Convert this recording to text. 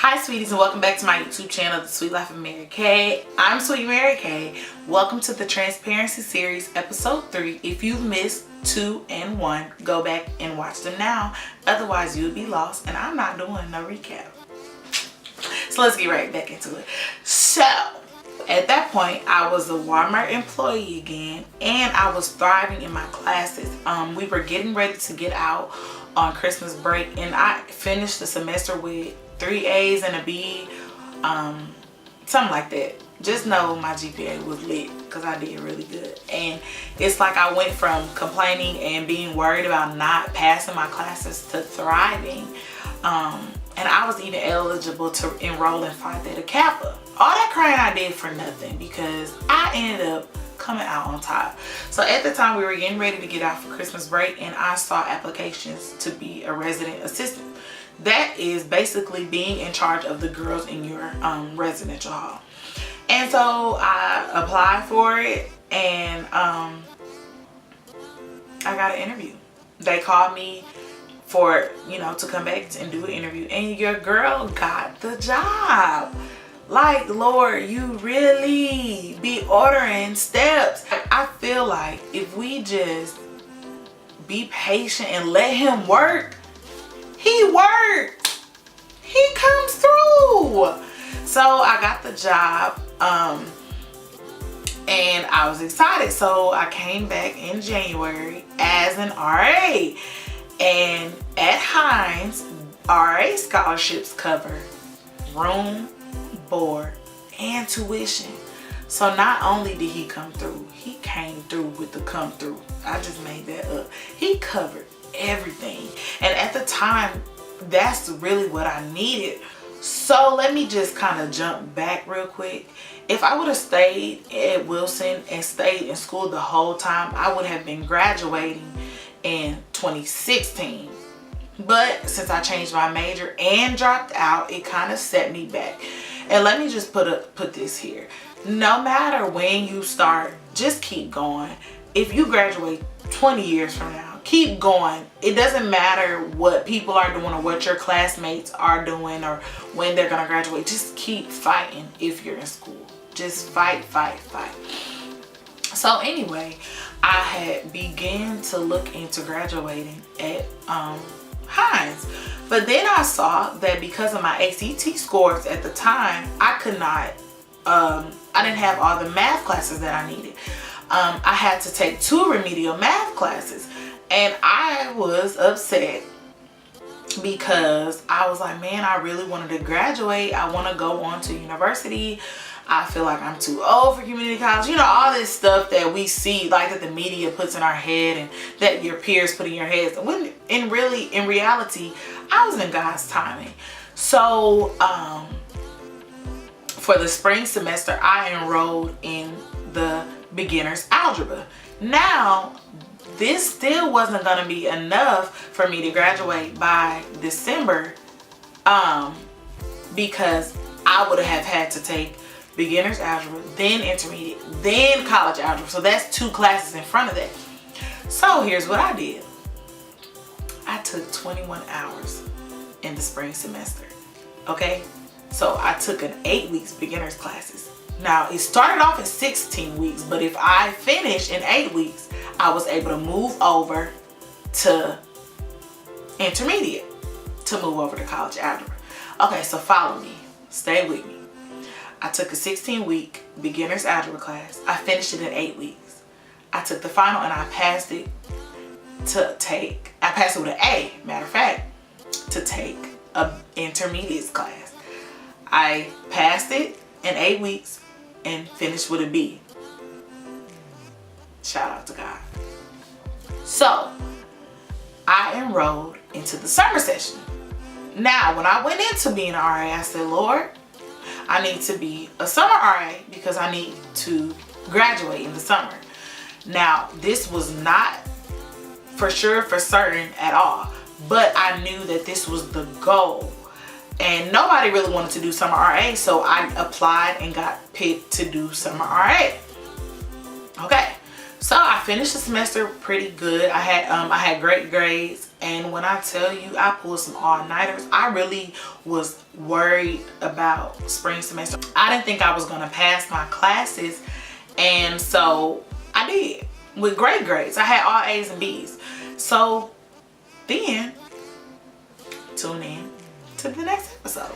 Hi sweeties, and welcome back to my YouTube channel, The Sweet Life of Mary Kay. I'm Sweet Mary Kay. Welcome to the Transparency Series, Episode 3. If you've missed 2 and 1, go back and watch them now. Otherwise, you'll be lost, and I'm not doing no recap. So let's get right back into it. So, at that point, I was a Walmart employee again, and I was thriving in my classes. We were getting ready to get out on Christmas break, and I finished the semester with 3 A's and a B, something like that. Just know my GPA was lit because I did really good. And it's like I went from complaining and being worried about not passing my classes to thriving. And I was even eligible to enroll in Phi Theta Kappa. All that crying I did for nothing because I ended up coming out on top. So at the time we were getting ready to get out for Christmas break, and I saw applications to be a resident assistant. That is basically being in charge of the girls in your residential hall. And so I applied for it, and I got an interview. They called me for, to come back and do an interview, and your girl got the job. Like, Lord, you really be ordering steps. I feel like if we just be patient and let him work, he works. He comes through. So I got the job, and I was excited. So I came back in January as an RA. And at Hines, RA scholarships cover room, board, and tuition. So not only did he come through, he came through with the come through. I just made that up. He covered everything, and at the time that's really what I needed. So let me just kind of jump back real quick. If I would have stayed at Wilson and stayed in school the whole time, I would have been graduating in 2016. But since I changed my major and dropped out, it kind of set me back. And let me just put this here. No matter when you start, just keep going. If you graduate 20 years from now, keep going. It doesn't matter what people are doing or what your classmates are doing or when they're gonna graduate. Just keep fighting if you're in school. Just fight, fight, fight. So anyway, I had began to look into graduating at Hines. But then I saw that because of my ACT scores at the time, I could not, I didn't have all the math classes that I needed. I had to take 2 remedial math classes, and I was upset because I was like, man, I really wanted to graduate. I want to go on to university. I feel like I'm too old for community college. All this stuff that we see, like that the media puts in our head and that your peers put in your heads. When in reality, I was in God's timing. So for the spring semester, I enrolled in the beginner's algebra. Now, this still wasn't going to be enough for me to graduate by December, because I would have had to take beginner's algebra, then intermediate, then college algebra. So that's 2 classes in front of that. So here's what I did. I took 21 hours in the spring semester. Okay? So I took an 8 weeks beginner's classes. Now, it started off at 16 weeks, but if I finished in 8 weeks, I was able to move over to intermediate, to move over to college algebra. Okay, so follow me. Stay with me. I took a 16-week beginner's algebra class. I finished it in 8 weeks. I took the final and I passed it I passed it with an A, matter of fact, to take a intermediate class. I passed it in 8 weeks and finished with a B. Shout out to God. So I enrolled into the summer session. Now, when I went into being an RA, I said, Lord, I need to be a summer RA because I need to graduate in the summer. Now, this was not for sure, for certain at all, but I knew that this was the goal. And nobody really wanted to do summer RA, so I applied and got picked to do summer RA. Okay, so I finished the semester pretty good. I had great grades. And when I tell you I pulled some all-nighters, I really was worried about spring semester. I didn't think I was gonna pass my classes, and so I did with great grades. I had all A's and B's. So then tune in to the next episode.